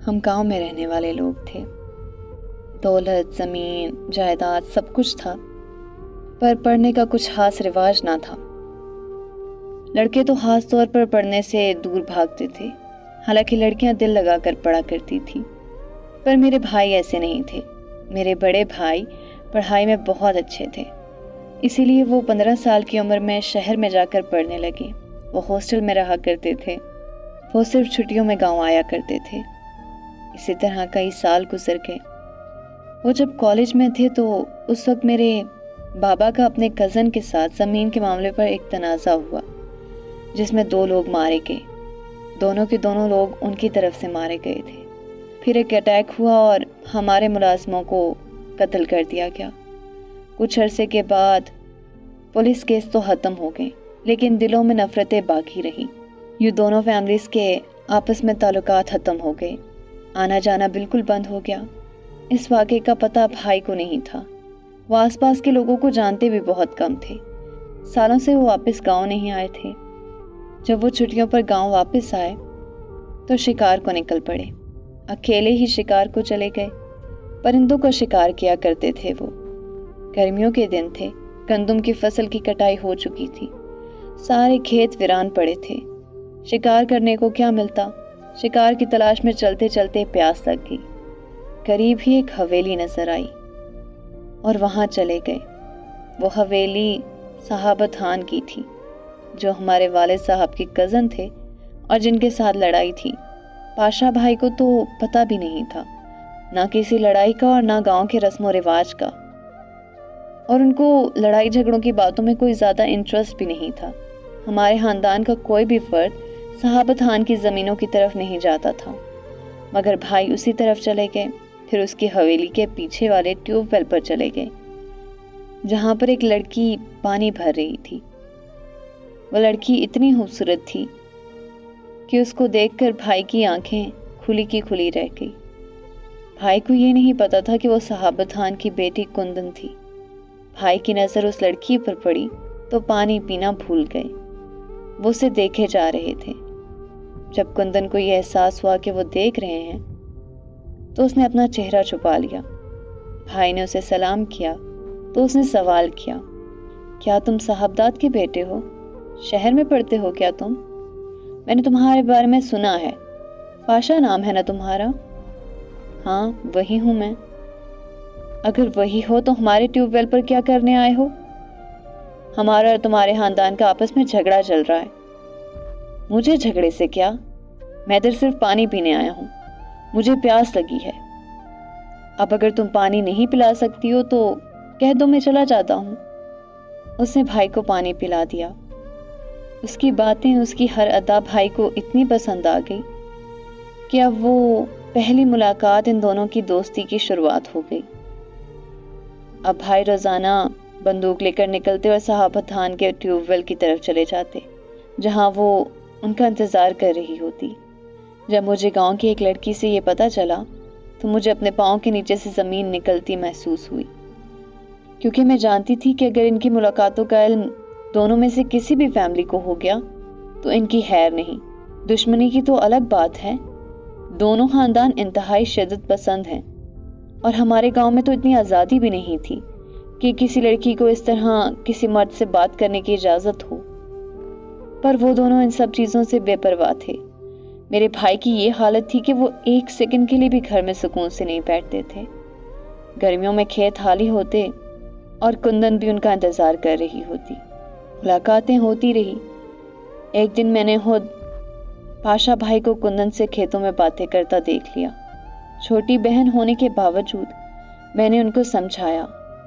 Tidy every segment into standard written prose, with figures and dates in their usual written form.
ہم گاؤں میں رہنے والے لوگ تھے. دولت، زمین، جائیداد سب کچھ تھا، پر پڑھنے کا کچھ خاص رواج نہ تھا. لڑکے تو خاص طور پر پڑھنے سے دور بھاگتے تھے، حالانکہ لڑکیاں دل لگا کر پڑھا کرتی تھیں. پر میرے بھائی ایسے نہیں تھے. میرے بڑے بھائی پڑھائی میں بہت اچھے تھے، اسی لیے وہ 15 سال کی عمر میں شہر میں جا کر پڑھنے لگے. وہ ہاسٹل میں رہا کرتے تھے. وہ صرف چھٹیوں میں گاؤں آیا کرتے تھے. اسی طرح کئی سال گزر گئے. وہ جب کالج میں تھے تو اس وقت میرے بابا کا اپنے کزن کے ساتھ زمین کے معاملے پر ایک تنازع ہوا، جس میں 2 لوگ مارے گئے. دونوں کے دونوں لوگ ان کی طرف سے مارے گئے تھے. پھر ایک اٹیک ہوا اور ہمارے ملازموں کو قتل کر دیا گیا. کچھ عرصے کے بعد پولیس کیس تو ختم ہو گئے، لیکن دلوں میں نفرتیں باقی رہیں. یہ دونوں فیملیز کے آپس میں تعلقات ختم ہو گئے. آنا جانا بالکل بند ہو گیا. اس واقعے کا پتہ بھائی کو نہیں تھا. وہ آس پاس کے لوگوں کو جانتے بھی بہت کم تھے. سالوں سے وہ واپس گاؤں نہیں آئے تھے. جب وہ چھٹیوں پر گاؤں واپس آئے تو شکار کو نکل پڑے. اکیلے ہی شکار کو چلے گئے. پرندوں کا شکار کیا کرتے تھے وہ. گرمیوں کے دن تھے. گندم کی فصل کی کٹائی ہو چکی تھی. سارے کھیت ویران پڑے تھے. شکار کرنے کو کیا ملتا؟ شکار کی تلاش میں چلتے چلتے پیاس لگ گئی. قریب ہی ایک حویلی نظر آئی اور وہاں چلے گئے. وہ حویلی صحابت خان کی تھی، جو ہمارے والد صاحب کے کزن تھے اور جن کے ساتھ لڑائی تھی. پاشا بھائی کو تو پتہ بھی نہیں تھا، نہ کسی لڑائی کا اور نہ گاؤں کے رسم و رواج کا، اور ان کو لڑائی جھگڑوں کی باتوں میں کوئی زیادہ انٹرسٹ بھی نہیں تھا. ہمارے خاندان کا کوئی بھی فرد صحابت خان کی زمینوں کی طرف نہیں جاتا تھا، مگر بھائی اسی طرف چلے گئے. پھر اس کی حویلی کے پیچھے والے ٹیوب ویل پر چلے گئے، جہاں پر ایک لڑکی پانی بھر رہی تھی. وہ لڑکی اتنی خوبصورت تھی کہ اس کو دیکھ کر بھائی کی آنکھیں کھلی کی کھلی رہ گئی. بھائی کو یہ نہیں پتا تھا کہ وہ صحابت خان کی بیٹی کندن تھی. بھائی کی نظر اس لڑکی پر پڑی تو پانی پینا بھول گئے. وہ اسے دیکھے جا رہے تھے. جب کندن کو یہ احساس ہوا کہ وہ دیکھ رہے ہیں تو اس نے اپنا چہرہ چھپا لیا. بھائی نے اسے سلام کیا تو اس نے سوال کیا، کیا تم صاحبزاد کے بیٹے ہو؟ شہر میں پڑھتے ہو کیا تم؟ میں نے تمہارے بارے میں سنا ہے. پاشا نام ہے نا تمہارا؟ ہاں وہی ہوں میں. اگر وہی ہو تو ہمارے ٹیوب ویل پر کیا کرنے آئے ہو؟ ہمارا اور تمہارے خاندان کا آپس میں جھگڑا چل رہا ہے. مجھے جھگڑے سے کیا؟ میں ادھر صرف پانی پینے آیا ہوں. مجھے پیاس لگی ہے. اب اگر تم پانی نہیں پلا سکتی ہو تو کہہ دو، میں چلا جاتا ہوں. اس نے بھائی کو پانی پلا دیا. اس کی باتیں، اس کی ہر ادا بھائی کو اتنی پسند آ گئی کہ اب وہ پہلی ملاقات ان دونوں کی دوستی کی شروعات ہو گئی. اب بھائی روزانہ بندوق لے کر نکلتے اور صحابت خان کے ٹیوب ویل کی طرف چلے جاتے، جہاں وہ ان کا انتظار کر رہی ہوتی. جب مجھے گاؤں کی ایک لڑکی سے یہ پتہ چلا تو مجھے اپنے پاؤں کے نیچے سے زمین نکلتی محسوس ہوئی، کیونکہ میں جانتی تھی کہ اگر ان کی ملاقاتوں کا علم دونوں میں سے کسی بھی فیملی کو ہو گیا تو ان کی خیر نہیں. دشمنی کی تو الگ بات ہے. دونوں خاندان انتہائی شدت پسند ہیں، اور ہمارے گاؤں میں تو اتنی آزادی بھی نہیں تھی کہ کسی لڑکی کو اس طرح کسی مرد سے بات کرنے کی اجازت ہو. پر وہ دونوں ان سب چیزوں سے بے پرواہ تھے. میرے بھائی کی یہ حالت تھی کہ وہ ایک سیکنڈ کے لیے بھی گھر میں سکون سے نہیں بیٹھتے تھے. گرمیوں میں کھیت خالی ہوتے اور کندن بھی ان کا انتظار کر رہی ہوتی. ملاقاتیں ہوتی رہی. ایک دن میں نے خود پاشا بھائی کو کندن سے کھیتوں میں باتیں کرتا دیکھ لیا. چھوٹی بہن ہونے کے باوجود میں نے ان کو سمجھایا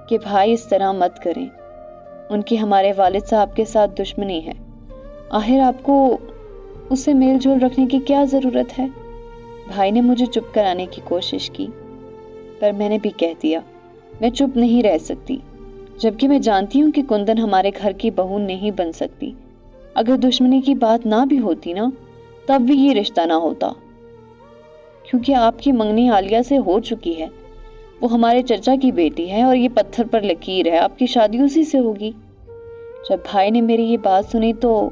کہ بھائی اس طرح مت کریں. ان کی ہمارے والد صاحب کے ساتھ دشمنی ہے. آخر آپ کو اس سے میل جول رکھنے کی کیا ضرورت ہے؟ بھائی نے مجھے چپ کرانے کی کوشش کی، پر میں نے بھی کہہ دیا میں چپ نہیں رہ سکتی، جبکہ میں جانتی ہوں کہ کندن ہمارے گھر کی بہو نہیں بن سکتی. اگر دشمنی کی بات نہ بھی ہوتی نا تب بھی یہ رشتہ نہ ہوتا، کیونکہ آپ کی منگنی عالیہ سے ہو چکی ہے. وہ ہمارے چچا کی بیٹی ہے اور یہ پتھر پر لکیر ہے، آپ کی شادی اسی سے ہوگی. جب بھائی نے میری یہ بات سنی تو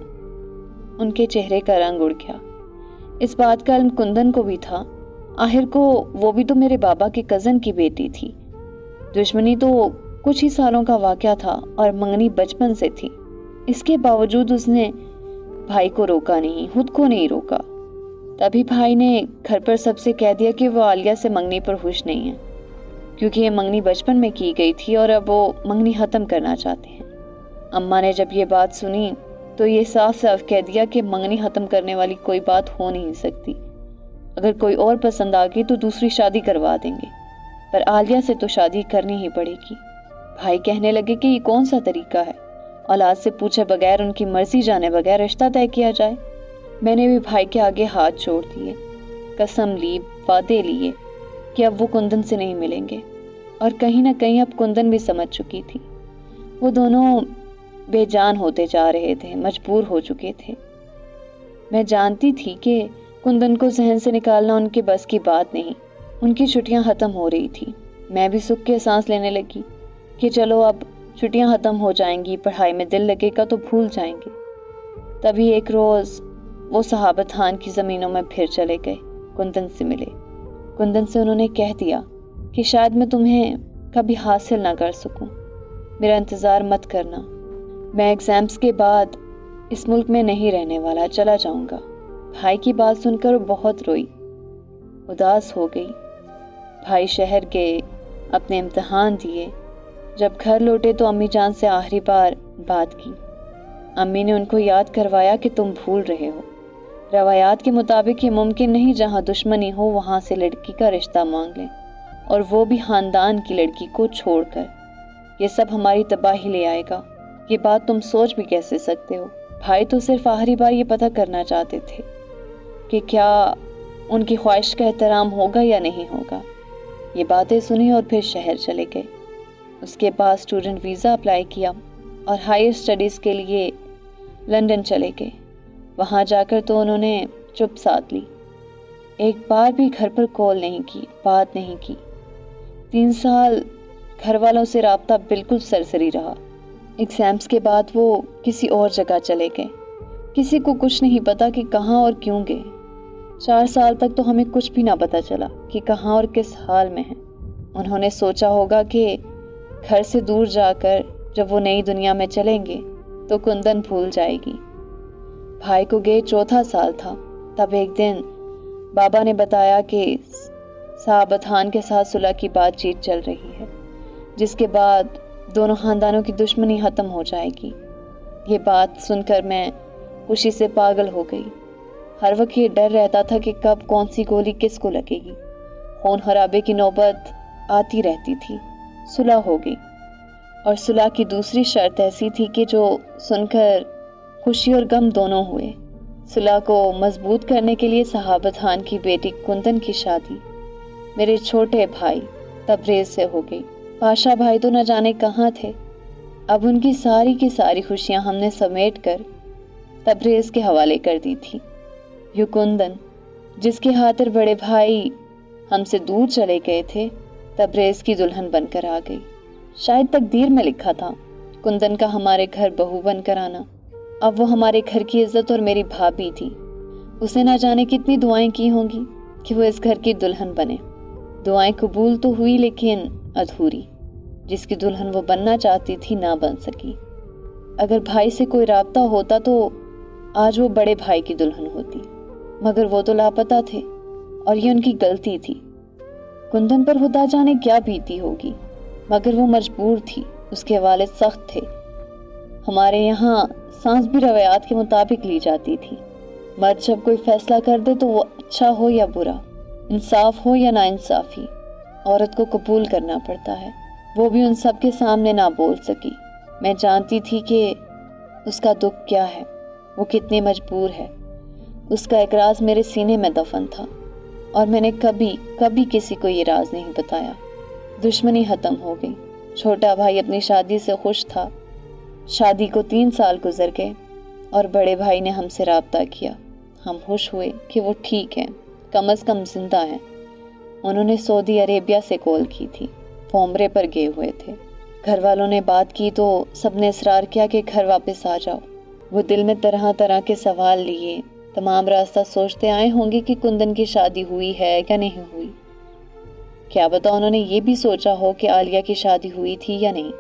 ان کے چہرے کا رنگ اڑ گیا. اس بات کا علم کندن کو بھی تھا. आखिर को वो भी तो मेरे बाबा के कज़न की बेटी थी। दुश्मनी तो कुछ ही सालों का वाक़या था और मंगनी बचपन से थी। इसके बावजूद उसने भाई को रोका नहीं, खुद को नहीं रोका। तभी भाई ने घर पर सबसे कह दिया कि वो आलिया से मंगनी पर खुश नहीं है, क्योंकि ये मंगनी बचपन में की गई थी और अब वो मंगनी ख़त्म करना चाहते हैं। अम्मा ने जब ये बात सुनी तो ये साफ साफ कह दिया कि मंगनी ख़त्म करने वाली कोई बात हो नहीं सकती। अगर कोई और पसंद आ गई तो दूसरी शादी करवा देंगे, पर आलिया से तो शादी करनी ही पड़ेगी। भाई कहने लगे कि ये कौन सा तरीका है, औलाद से पूछे बगैर, उनकी मर्जी जाने बगैर रिश्ता तय किया जाए। मैंने भी भाई के आगे हाथ छोड़ दिए, कसम ली, वादे लिए कि अब वो कुंदन से नहीं मिलेंगे। और कहीं ना कहीं अब कुंदन भी समझ चुकी थी। वो दोनों बेजान होते जा रहे थे, मजबूर हो चुके थे। मैं जानती थी कि कुंदन को जहन से निकालना उनके बस की बात नहीं। उनकी छुट्टियां ख़त्म हो रही थी। मैं भी सुख के सांस लेने लगी कि चलो अब छुट्टियां ख़त्म हो जाएंगी, पढ़ाई में दिल लगेगा तो भूल जाएंगे। तभी एक रोज़ वो सहाबत खान की ज़मीनों में फिर चले गए, कुंदन से मिले। कुंदन से उन्होंने कह दिया कि शायद मैं तुम्हें कभी हासिल ना कर सकूं, मेरा इंतज़ार मत करना। मैं एग्ज़ाम्स के बाद इस मुल्क में नहीं रहने वाला, चला जाऊंगा। भाई की बात सुनकर बहुत रोई, उदास हो गई। भाई शहर गए, अपने इम्तिहान दिए। जब घर लौटे तो अम्मी जान से आखिरी बार बात की। अम्मी ने उनको याद करवाया कि तुम भूल रहे हो, रवायात के मुताबिक ये मुमकिन नहीं जहाँ दुश्मनी हो वहाँ से लड़की का रिश्ता मांग लें, और वो भी ख़ानदान की लड़की को छोड़कर। ये सब हमारी तबाही ले आएगा। ये बात तुम सोच भी कैसे सकते हो। भाई तो सिर्फ आखिरी बार ये पता करना चाहते थे कि क्या उनकी ख्वाहिश का एहतराम होगा या नहीं होगा। ये बातें सुनी और फिर शहर चले गए। उसके बाद स्टूडेंट वीज़ा अप्लाई किया और हायर स्टडीज़ के लिए लंदन चले गए। वहाँ जाकर तो उन्होंने चुप साध ली, एक बार भी घर पर कॉल नहीं की, बात नहीं की। 3 साल घर वालों से राब्ता बिल्कुल सरसरी रहा। एग्ज़ाम्स के बाद वो किसी और जगह चले गए। किसी को कुछ नहीं पता कि कहाँ और क्यों गए। 4 साल तक तो हमें कुछ भी ना पता चला कि कहाँ और किस हाल में हैं। उन्होंने सोचा होगा कि घर से दूर जाकर जब वो नई दुनिया में चलेंगे तो कुंदन भूल जाएगी। भाई को गए 4था साल था, तब एक दिन बाबा ने बताया कि सहाबत खान के साथ सुलह की बातचीत चल रही है, जिसके बाद दोनों ख़ानदानों की दुश्मनी ख़त्म हो जाएगी। ये बात सुनकर मैं खुशी से पागल हो गई। हर वक्त ये डर रहता था कि कब कौन सी गोली किसको लगेगी। खून खराबे की नौबत आती रहती थी। सुलह हो गई, और सुलह की दूसरी शर्त ऐसी थी कि जो सुनकर खुशी और गम दोनों हुए। सुलह को मजबूत करने के लिए सहाबत खान की बेटी कुंदन की शादी मेरे छोटे भाई तबरेज़ से हो गई। पाशा भाई तो न जाने कहाँ थे। अब उनकी सारी की सारी खुशियाँ हमने समेट कर तबरेज़ के हवाले कर दी थी। यूं कुंदन, जिसके खातिर बड़े भाई हमसे दूर चले गए थे, तबरेज़ की दुल्हन बनकर आ गई। शायद तकदीर में लिखा था कुंदन का हमारे घर बहू बनकर आना। अब वो हमारे घर की इज्जत और मेरी भाभी थी। उसे ना जाने कितनी दुआएं की होंगी कि वो इस घर की दुल्हन बने। दुआएं कबूल तो हुई, लेकिन अधूरी। जिसकी दुल्हन वो बनना चाहती थी ना बन सकी। अगर भाई से कोई राब्ता होता तो आज वो बड़े भाई की दुल्हन होती, मगर वो तो लापता थे और ये उनकी गलती थी। कुंदन पर खुदा जाने क्या बीती होगी, मगर वो मजबूर थी। उसके वालिद सख्त थे। हमारे यहाँ सांस भी रवायात के मुताबिक ली जाती थी। मर्द जब कोई फैसला कर दे तो वो अच्छा हो या बुरा, इंसाफ हो या नाइंसाफ़ी, औरत को कबूल करना पड़ता है। वो भी उन सब के सामने ना बोल सकी। मैं जानती थी कि उसका दुख क्या है, वो कितनी मजबूर है। उसका एक राज मेरे सीने में दफन था और मैंने कभी किसी को ये राज नहीं बताया। दुश्मनी ख़त्म हो गई। छोटा भाई अपनी शादी से खुश था। शादी को 3 साल गुजर गए और बड़े भाई ने हमसे राब्ता किया। हम खुश हुए कि वो ठीक है, कम अज़ कम जिंदा हैं। उन्होंने सऊदी अरेबिया से कॉल की थी, वो उम्रे पर गए हुए थे। घर वालों ने बात की तो सबने इसरार किया कि घर वापस आ जाओ। वो दिल में तरह तरह के सवाल लिए, तमाम रास्ता सोचते आए होंगे कि कुंदन की शादी हुई है या नहीं हुई। क्या पता उन्होंने ये भी सोचा हो कि आलिया की शादी हुई थी या नहीं।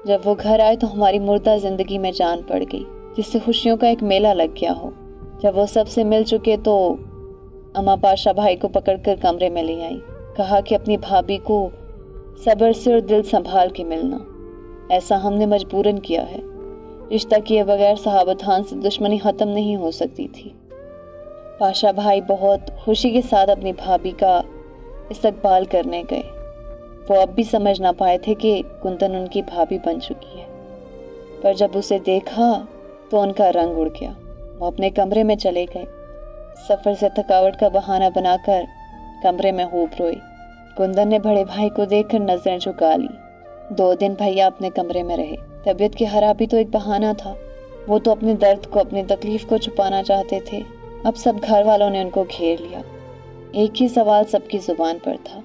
जब वो घर आए तो हमारी मुर्दा जिंदगी में जान पड़ गई, जिससे खुशियों का एक मेला लग गया हो। जब वो सबसे मिल चुके तो अम्मा पाशा भाई को पकड़कर कमरे में ले आई। कहा कि अपनी भाभी को सब्र से और दिल संभाल के मिलना। ऐसा हमने मजबूरन किया है। रिश्ता किए बगैर सहाबतान से दुश्मनी खत्म नहीं हो सकती थी। पाशा भाई बहुत खुशी के साथ अपनी भाभी का इस्तकबाल करने गए। वो अब भी समझ ना पाए थे कि कुंदन उनकी भाभी बन चुकी है, पर जब उसे देखा तो उनका रंग उड़ गया। वो अपने कमरे में चले गए। सफ़र से थकावट का बहाना बनाकर कमरे में खूब रोए। कुंदन ने बड़े भाई को देखकर नजरें झुका ली। 2 दिन भैया अपने कमरे में रहे। तबीयत की खराबी तो एक बहाना था। वो तो अपने दर्द को, अपनी तकलीफ को छुपाना चाहते थे। अब सब घर वालों ने उनको घेर लिया। एक ही सवाल सबकी जुबान पर था,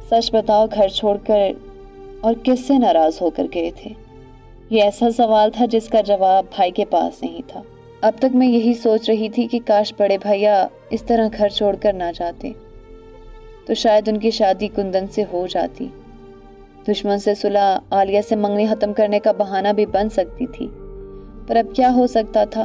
सच बताओ, घर छोड़कर और किससे नाराज होकर गए थे? ये ऐसा सवाल था जिसका जवाब भाई के पास नहीं था। अब तक मैं यही सोच रही थी कि काश बड़े भैया इस तरह घर छोड़कर ना जाते तो शायद उनकी शादी कुंदन से हो जाती। दुश्मन से सुलह, आलिया से मंगनी खत्म करने का बहाना भी बन सकती थी, पर अब क्या हो सकता था।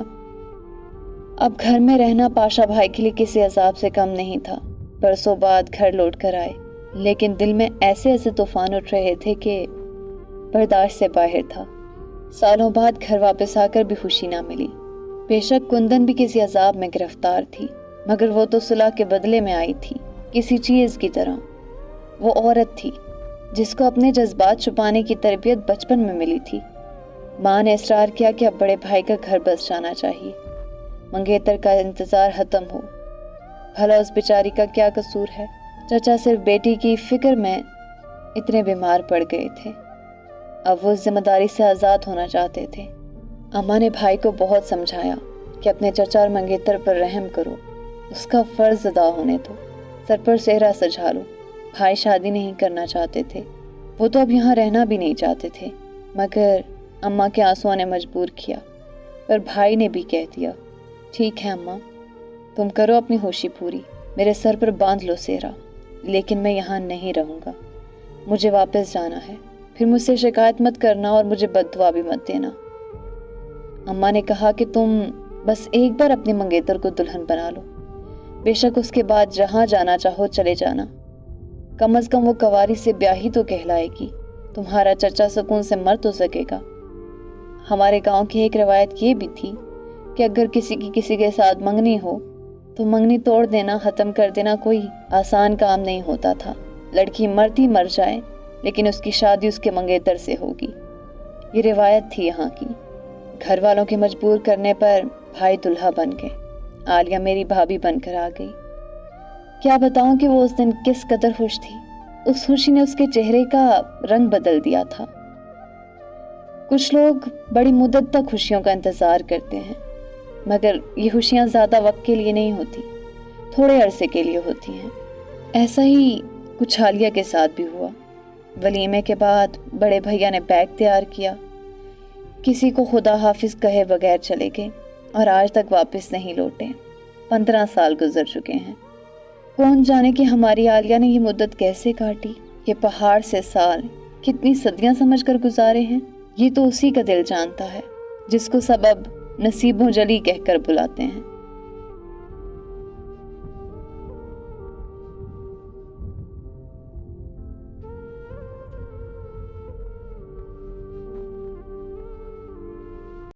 अब घर में रहना पाशा भाई के लिए किसी अजाब से कम नहीं था। बरसों बाद घर लौट कर आए, लेकिन दिल में ऐसे ऐसे तूफान उठ रहे थे कि बर्दाश्त से बाहर था। सालों बाद घर वापस आकर भी खुशी ना मिली। बेशक कुंदन भी किसी अजाब में गिरफ्तार थी, मगर वो तो सुलह के बदले में आई थी, किसी चीज़ की तरह। वो औरत थी जिसको अपने जज्बात छुपाने की तरबियत बचपन में मिली थी। माँ ने इसरार किया कि अब बड़े भाई का घर बस जाना चाहिए, मंगेतर का इंतज़ार ख़त्म हो। भला उस बेचारी का क्या कसूर है? चचा सिर्फ बेटी की फिक्र में इतने बीमार पड़ गए थे। अब वो जिम्मेदारी से आज़ाद होना चाहते थे। अम्मा ने भाई को बहुत समझाया कि अपने चचा और मंगेतर पर रहम करो, उसका फ़र्ज़ अदा होने दो, सर पर सेहरा सजा लो। भाई शादी नहीं करना चाहते थे, वो तो अब यहाँ रहना भी नहीं चाहते थे, मगर अम्मा के आंसुओं ने मजबूर किया। पर भाई ने भी कह दिया, ठीक है अम्मा, तुम करो अपनी होशी पूरी, मेरे सर पर बांध लो सेहरा, लेकिन मैं यहाँ नहीं रहूँगा, मुझे वापस जाना है। फिर मुझसे शिकायत मत करना और मुझे बद्दुआ भी मत देना। अम्मा ने कहा कि तुम बस एक बार अपने मंगेतर को दुल्हन बना लो, बेशक उसके बाद जहाँ जाना चाहो चले जाना, कम अज़ कम वो कवारी से ब्याही तो कहलाएगी, तुम्हारा चचा सुकून से मर तो सकेगा। हमारे गांव की एक रवायत ये भी थी कि अगर किसी की किसी के साथ मंगनी हो तो मंगनी तोड़ देना, ख़त्म कर देना कोई आसान काम नहीं होता था। लड़की मरती मर जाए, लेकिन उसकी शादी उसके मंगेतर से होगी, ये रिवायत थी यहाँ की। घर वालों के मजबूर करने पर भाई दुल्हा बन गए। आलिया मेरी भाभी बनकर आ गई। क्या बताऊं कि वो उस दिन किस कदर खुश थी। उस खुशी ने उसके चेहरे का रंग बदल दिया था। कुछ लोग बड़ी मुद्दत तक खुशियों का इंतज़ार करते हैं, मगर ये खुशियाँ ज़्यादा वक्त के लिए नहीं होती, थोड़े अरसे के लिए होती हैं। ऐसा ही कुछ आलिया के साथ भी हुआ। वलीमे के बाद बड़े भैया ने बैग तैयार किया, किसी को खुदा हाफिज़ कहे बगैर चले गए और आज तक वापस नहीं लौटे। 15 साल गुजर चुके हैं। कौन जाने कि हमारी आलिया ने ये मुद्दत कैसे काटी। ये पहाड़ से साल कितनी सदियां समझकर गुजारे हैं, ये तो उसी का दिल जानता है, जिसको सब अब नसीबों जली कहकर बुलाते हैं।